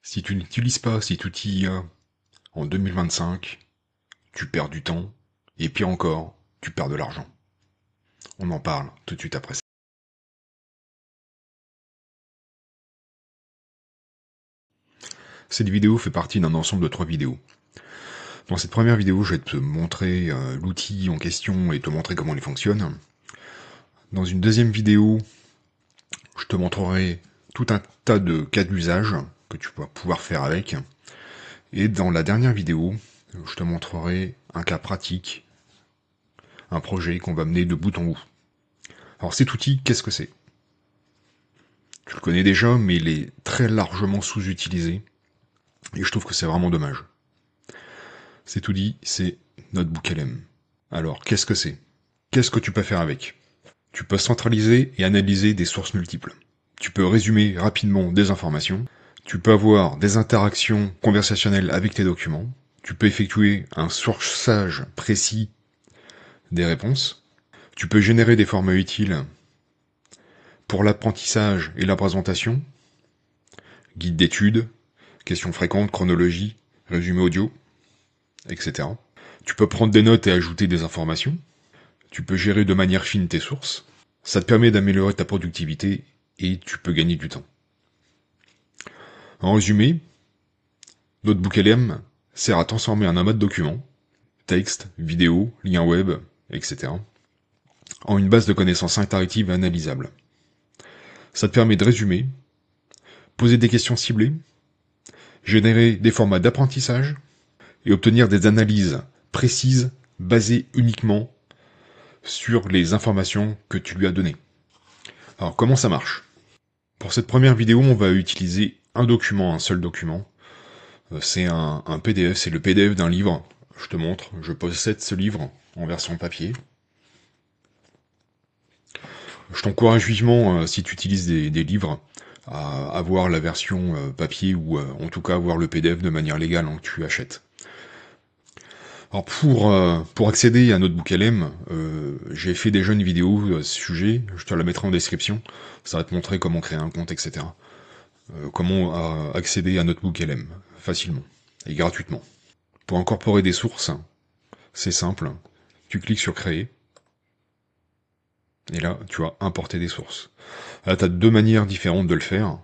Si tu n'utilises pas cet outil IA en 2025, tu perds du temps, et pire encore, tu perds de l'argent. On en parle tout de suite après ça. Cette vidéo fait partie d'un ensemble de 3 vidéos. Dans cette première vidéo, je vais te montrer l'outil en question et te montrer comment il fonctionne. Dans une deuxième vidéo, je te montrerai tout un tas de cas d'usage que tu vas pouvoir faire avec. Et dans la dernière vidéo, je te montrerai un cas pratique, un projet qu'on va mener de bout en bout. Alors cet outil, qu'est-ce que c'est? Tu le connais déjà, mais il est très largement sous-utilisé, et je trouve que c'est vraiment dommage. Cet outil, c'est NotebookLM. Alors, qu'est-ce que c'est? Qu'est-ce que tu peux faire avec? Tu peux centraliser et analyser des sources multiples. Tu peux résumer rapidement des informations. Tu peux avoir des interactions conversationnelles avec tes documents. Tu peux effectuer un sourçage précis des réponses. Tu peux générer des formats utiles pour l'apprentissage et la présentation, guide d'études, questions fréquentes, chronologie, résumé audio, etc. Tu peux prendre des notes et ajouter des informations. Tu peux gérer de manière fine tes sources. Ça te permet d'améliorer ta productivité et tu peux gagner du temps. En résumé, NotebookLM sert à transformer un amas de documents, texte, vidéo, liens web, etc., en une base de connaissances interactive et analysable. Ça te permet de résumer, poser des questions ciblées, générer des formats d'apprentissage et obtenir des analyses précises basées uniquement sur les informations que tu lui as données. Alors comment ça marche? Pour cette première vidéo, on va utiliser un document, un seul document. C'est un PDF, c'est le PDF d'un livre. Je te montre, je possède ce livre en version papier. Je t'encourage vivement, si tu utilises des livres, à avoir la version papier ou en tout cas avoir le PDF de manière légale que tu achètes. Alors pour accéder à NotebookLM, j'ai fait déjà une vidéo à ce sujet, je te la mettrai en description, ça va te montrer comment créer un compte, etc. Comment accéder à NotebookLM facilement et gratuitement. Pour incorporer des sources, c'est simple, tu cliques sur créer, et là tu vas importer des sources. Là tu as 2 manières différentes de le faire.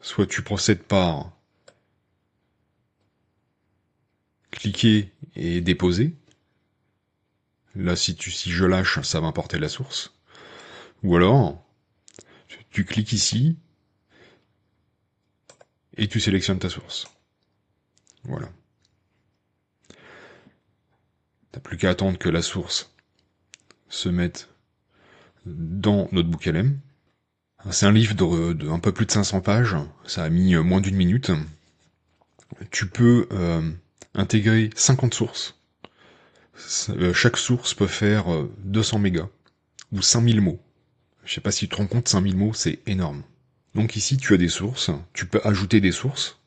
Soit tu procèdes par cliquer et déposer. Là si je lâche, ça va importer la source. Ou alors, tu cliques ici, et tu sélectionnes ta source. Voilà. T'as plus qu'à attendre que la source se mette dans NotebookLM. C'est un livre de un peu plus de 500 pages, ça a mis moins d'1 minute. Tu peux intégrer 50 sources. Chaque source peut faire 200 mégas, ou 5000 mots. Je sais pas si tu te rends compte, 5000 mots, c'est énorme. Donc ici, tu as des sources, tu peux ajouter des sources.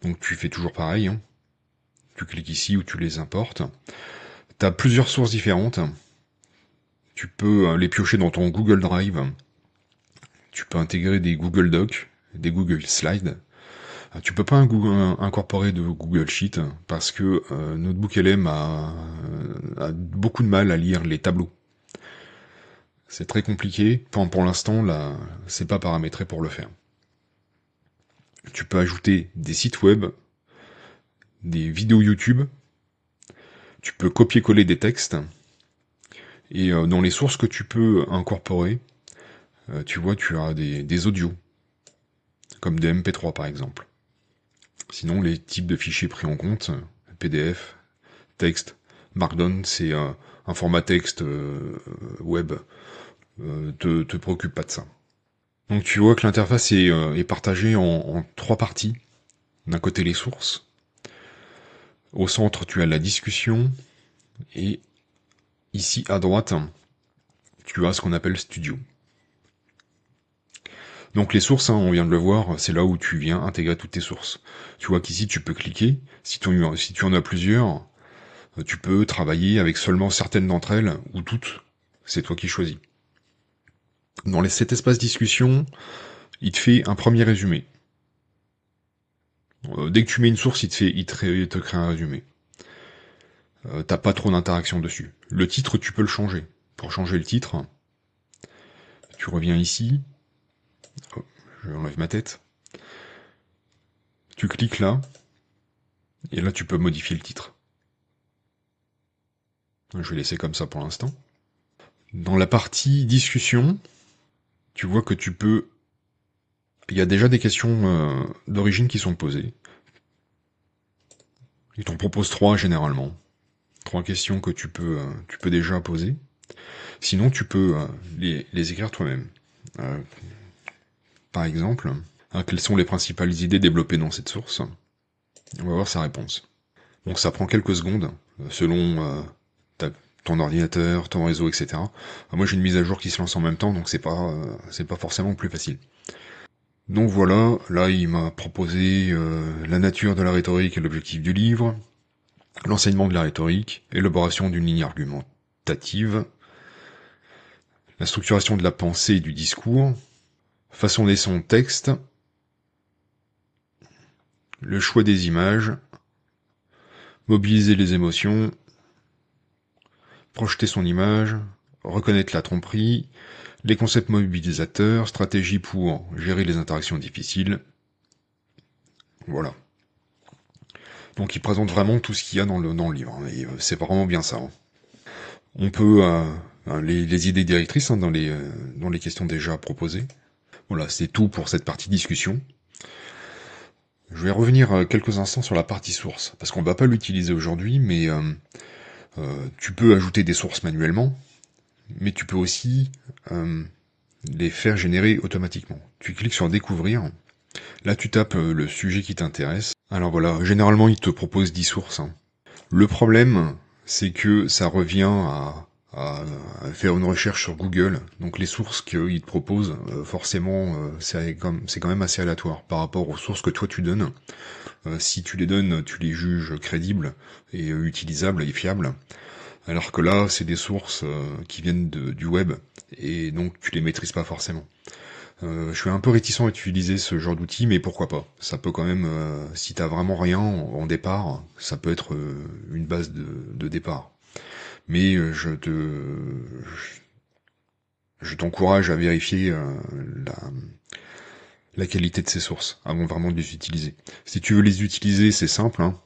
Donc tu fais toujours pareil, Tu cliques ici où tu les importes. Tu as plusieurs sources différentes. Tu peux les piocher dans ton Google Drive. Tu peux intégrer des Google Docs, des Google Slides. Tu peux pas incorporer de Google Sheet parce que NotebookLM a beaucoup de mal à lire les tableaux. C'est très compliqué. Pour l'instant, là, c'est pas paramétré pour le faire. Tu peux ajouter des sites web, des vidéos YouTube. Tu peux copier-coller des textes. Et dans les sources que tu peux incorporer, tu vois, tu as des audios, comme des MP3 par exemple. Sinon, les types de fichiers pris en compte, PDF, texte, Markdown, c'est un format texte web, te préoccupe pas de ça. Donc tu vois que l'interface est partagée en 3 parties. D'un côté les sources, au centre tu as la discussion, et ici à droite, tu as ce qu'on appelle Studio. Donc les sources, on vient de le voir, c'est là où tu viens intégrer toutes tes sources. Tu vois qu'ici tu peux cliquer, si tu en as plusieurs, tu peux travailler avec seulement certaines d'entre elles, ou toutes, c'est toi qui choisis. Dans cet espace discussion, il te fait un premier résumé. Dès que tu mets une source, il te crée un résumé. T'as pas trop d'interaction dessus. Le titre, tu peux le changer. Pour changer le titre, tu reviens ici. Oh, je enlève ma tête. Tu cliques là, et là tu peux modifier le titre. Je vais laisser comme ça pour l'instant. Dans la partie discussion, tu vois que tu peux... Il y a déjà des questions d'origine qui sont posées. Ils t'en proposent 3 généralement. 3 questions que tu peux déjà poser. Sinon, tu peux les écrire toi-même. Par exemple, quelles sont les principales idées développées dans cette source? On va voir sa réponse. Donc ça prend quelques secondes, selon ton ordinateur, ton réseau, etc. Moi j'ai une mise à jour qui se lance en même temps, donc c'est pas forcément plus facile. Donc voilà, là il m'a proposé la nature de la rhétorique et l'objectif du livre, l'enseignement de la rhétorique, élaboration d'une ligne argumentative, la structuration de la pensée et du discours, façonner son texte, le choix des images, mobiliser les émotions, projeter son image, reconnaître la tromperie, les concepts mobilisateurs, stratégie pour gérer les interactions difficiles. Voilà. Donc il présente vraiment tout ce qu'il y a dans le livre, et c'est vraiment bien ça. On peut les idées directrices dans les questions déjà proposées. Voilà, c'est tout pour cette partie discussion. Je vais revenir quelques instants sur la partie source, parce qu'on ne va pas l'utiliser aujourd'hui, mais tu peux ajouter des sources manuellement, mais tu peux aussi les faire générer automatiquement. Tu cliques sur découvrir, là tu tapes le sujet qui t'intéresse. Alors voilà, généralement il te propose 10 sources. Le problème, c'est que ça revient à faire une recherche sur Google. Donc les sources qu'il te propose, forcément, c'est quand même assez aléatoire par rapport aux sources que toi tu donnes. Si tu les donnes, tu les juges crédibles et utilisables et fiables. Alors que là, c'est des sources qui viennent du web, et donc tu les maîtrises pas forcément. Je suis un peu réticent à utiliser ce genre d'outil, mais pourquoi pas. Ça peut quand même, si t'as vraiment rien en départ, ça peut être une base de départ. Mais je t'encourage à vérifier la qualité de ces sources avant vraiment de les utiliser. Si tu veux les utiliser, c'est simple, hein.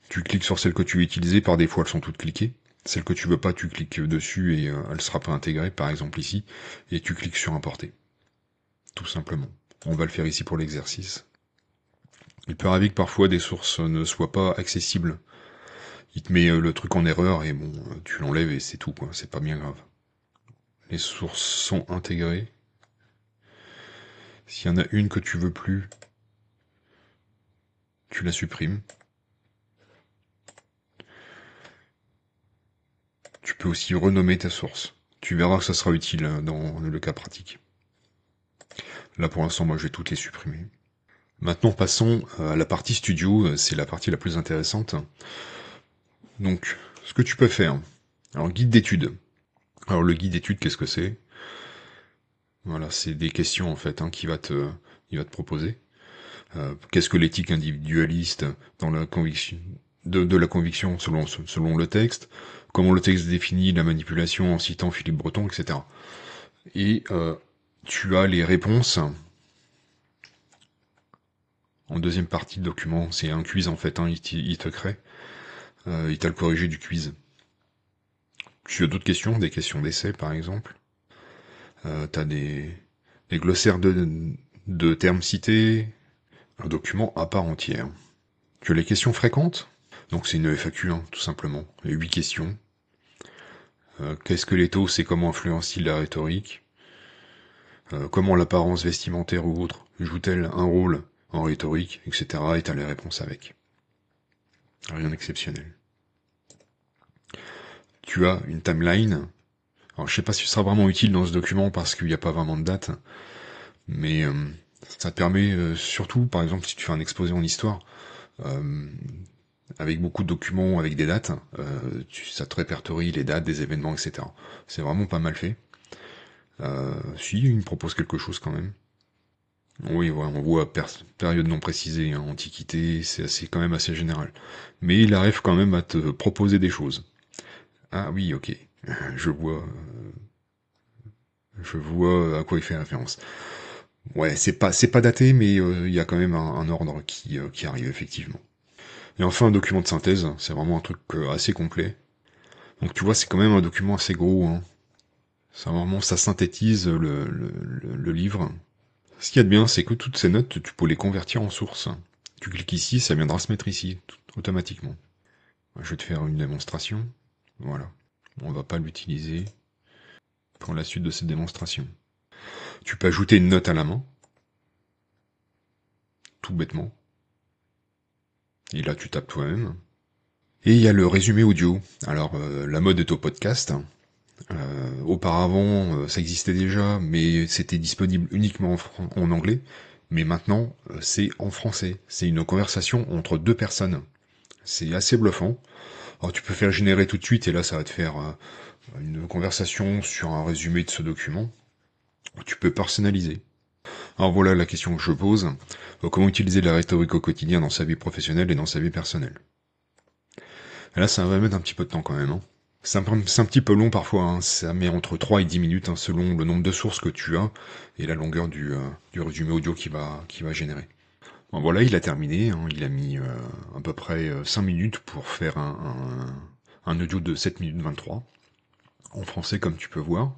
Tu cliques sur celles que tu veux utiliser, par défaut elles sont toutes cliquées. Celle que tu veux pas, tu cliques dessus et elle sera pas intégrée, par exemple ici, et tu cliques sur importer. Tout simplement. On va le faire ici pour l'exercice. Il peut arriver que parfois des sources ne soient pas accessibles. Il te met le truc en erreur et bon, tu l'enlèves et c'est tout, quoi. C'est pas bien grave. Les sources sont intégrées. S'il y en a une que tu veux plus, tu la supprimes. Tu peux aussi renommer ta source. Tu verras que ça sera utile dans le cas pratique. Là pour l'instant, moi je vais toutes les supprimer. Maintenant passons à la partie studio, c'est la partie la plus intéressante. Donc, ce que tu peux faire. Alors, guide d'études. Alors le guide d'études, qu'est-ce que c'est? Voilà, c'est des questions en fait il va te proposer. Qu'est-ce que l'éthique individualiste dans la conviction de la conviction selon le texte? Comment le texte définit la manipulation en citant Philippe Breton, etc. Et tu as les réponses. En deuxième partie de document, c'est un quiz en fait, il te crée. Il t'a le corrigé du quiz. Tu as d'autres questions, des questions d'essai par exemple. T'as des glossaires de termes cités, un document à part entière. Tu as les questions fréquentes, donc c'est une FAQ, tout simplement. Il y a 8 questions. Qu'est-ce que l'éthos et comment influence-t-il la rhétorique? Comment l'apparence vestimentaire ou autre joue-t-elle un rôle en rhétorique, etc. Et t'as les réponses avec. Rien d'exceptionnel. Tu as une timeline. Alors je sais pas si ce sera vraiment utile dans ce document parce qu'il n'y a pas vraiment de date, mais ça te permet surtout, par exemple, si tu fais un exposé en histoire, avec beaucoup de documents, avec des dates, ça te répertorie les dates des événements, etc. C'est vraiment pas mal fait. Si, il me propose quelque chose quand même. Oui, ouais, on voit période non précisée, hein, antiquité, quand même assez général. Mais il arrive quand même à te proposer des choses. Ah oui, ok. Je vois, je vois à quoi il fait référence. Ouais, c'est pas daté, mais il y a quand même un ordre qui arrive effectivement. Et enfin, un document de synthèse, c'est vraiment un truc assez complet. Donc tu vois, c'est quand même un document assez gros, hein. Ça synthétise le livre. Ce qu'il y a de bien, c'est que toutes ces notes, tu peux les convertir en source. Tu cliques ici, ça viendra se mettre ici, automatiquement. Je vais te faire une démonstration. Voilà. On va pas l'utiliser pour la suite de cette démonstration. Tu peux ajouter une note à la main, tout bêtement. Et là, tu tapes toi-même. Et il y a le résumé audio. Alors, la mode est au podcast. Auparavant, ça existait déjà, mais c'était disponible uniquement en anglais. Mais maintenant, c'est en français. C'est une conversation entre deux personnes. C'est assez bluffant. Alors tu peux faire générer tout de suite, et là ça va te faire une conversation sur un résumé de ce document. Tu peux personnaliser. Alors voilà la question que je pose. Comment utiliser la rhétorique au quotidien dans sa vie professionnelle et dans sa vie personnelle? Et là ça va mettre un petit peu de temps quand même, hein. C'est un petit peu long parfois, hein. Ça met entre 3 et 10 minutes, hein, selon le nombre de sources que tu as et la longueur du résumé audio qui va générer. Bon, voilà, il a terminé, hein. Il a mis à peu près 5 minutes pour faire un audio de 7 minutes 23, en français comme tu peux voir.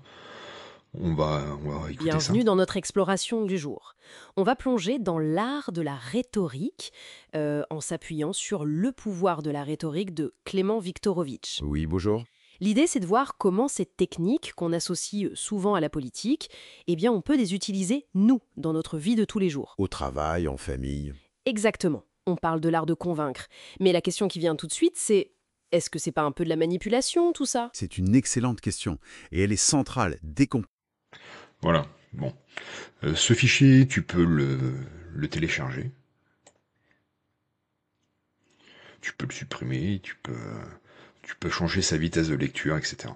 On va écouter ça. Bienvenue dans notre exploration du jour. On va plonger dans l'art de la rhétorique en s'appuyant sur Le pouvoir de la rhétorique de Clément Viktorovitch. Oui, bonjour. L'idée, c'est de voir comment ces techniques qu'on associe souvent à la politique, eh bien, on peut les utiliser, nous, dans notre vie de tous les jours. Au travail, en famille. Exactement. On parle de l'art de convaincre. Mais la question qui vient tout de suite, c'est est-ce que c'est pas un peu de la manipulation, tout ça? C'est une excellente question et elle est centrale dès qu'on... Voilà, bon. Ce fichier, tu peux le télécharger. Tu peux le supprimer, tu peux changer sa vitesse de lecture, etc.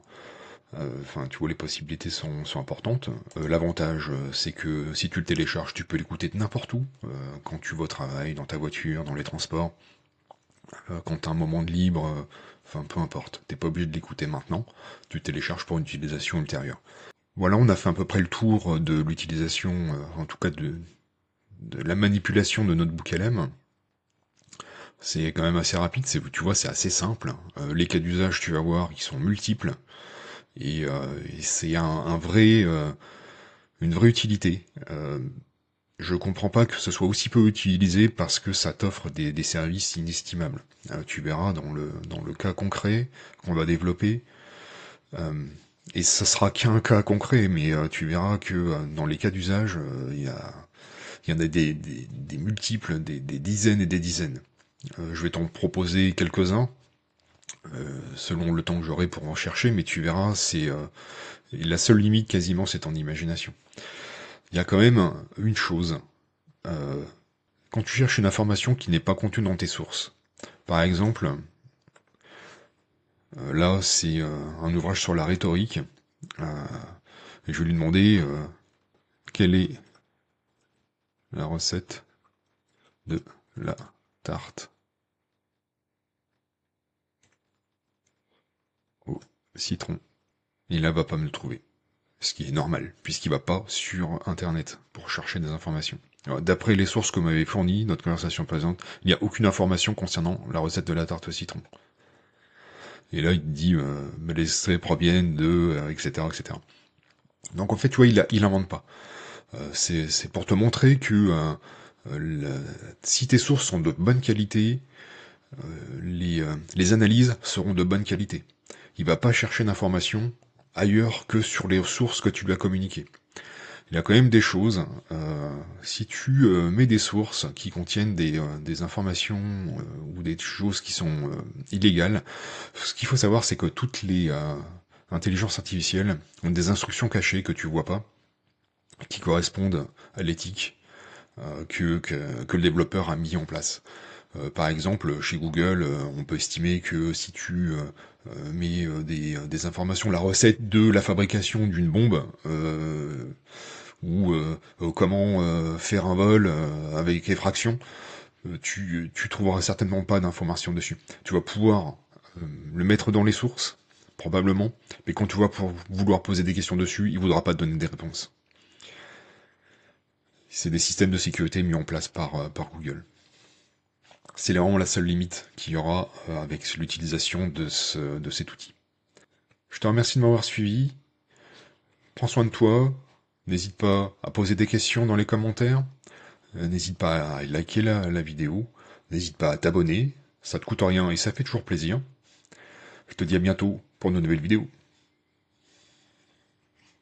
Enfin, tu vois, les possibilités sont importantes. L'avantage, c'est que si tu le télécharges, tu peux l'écouter de n'importe où, quand tu vas au travail, dans ta voiture, dans les transports, quand tu as un moment de libre, enfin, peu importe. T'es pas obligé de l'écouter maintenant, tu le télécharges pour une utilisation ultérieure. Voilà, on a fait à peu près le tour de l'utilisation, en tout cas de la manipulation de notre bouc LM. C'est quand même assez rapide, tu vois, c'est assez simple. Les cas d'usage, tu vas voir, ils sont multiples. Et c'est une vraie utilité. Je comprends pas que ce soit aussi peu utilisé parce que ça t'offre des services inestimables. Tu verras dans le cas concret qu'on va développer, euh, et ça sera qu'un cas concret, mais tu verras que dans les cas d'usage, il y en a des multiples, des dizaines et des dizaines. Je vais t'en proposer quelques-uns, selon le temps que j'aurai pour en chercher, mais tu verras, la seule limite quasiment, c'est ton imagination. Il y a quand même une chose. Euh, Quand tu cherches une information qui n'est pas contenue dans tes sources, par exemple, là c'est un ouvrage sur la rhétorique, euh, et je vais lui demander quelle est la recette de la tarte au citron. Et là va pas me le trouver. Ce qui est normal, puisqu'il va pas sur Internet pour chercher des informations. Alors, d'après les sources que m'avait fournies, notre conversation présente, il n'y a aucune information concernant la recette de la tarte au citron. Et là, il te dit, mais les extraits proviennent de, etc., etc. Donc en fait, tu vois, il invente pas. C'est pour te montrer que si tes sources sont de bonne qualité, les analyses seront de bonne qualité. Il va pas chercher d'informations ailleurs que sur les sources que tu lui as communiquées. Il y a quand même des choses. Si tu mets des sources qui contiennent des informations ou des choses qui sont illégales, ce qu'il faut savoir, c'est que toutes les intelligences artificielles ont des instructions cachées que tu vois pas, qui correspondent à l'éthique que le développeur a mis en place. Par exemple, chez Google, on peut estimer que si tu mets des informations, la recette de la fabrication d'une bombe, ou comment faire un vol avec effraction, tu trouveras certainement pas d'informations dessus. Tu vas pouvoir le mettre dans les sources, probablement, mais quand tu vas vouloir poser des questions dessus, il voudra pas te donner des réponses. C'est des systèmes de sécurité mis en place par Google. C'est vraiment la seule limite qu'il y aura avec l'utilisation de cet outil. Je te remercie de m'avoir suivi. Prends soin de toi. N'hésite pas à poser des questions dans les commentaires. N'hésite pas à liker la vidéo. N'hésite pas à t'abonner. Ça te coûte rien et ça fait toujours plaisir. Je te dis à bientôt pour de nouvelles vidéos.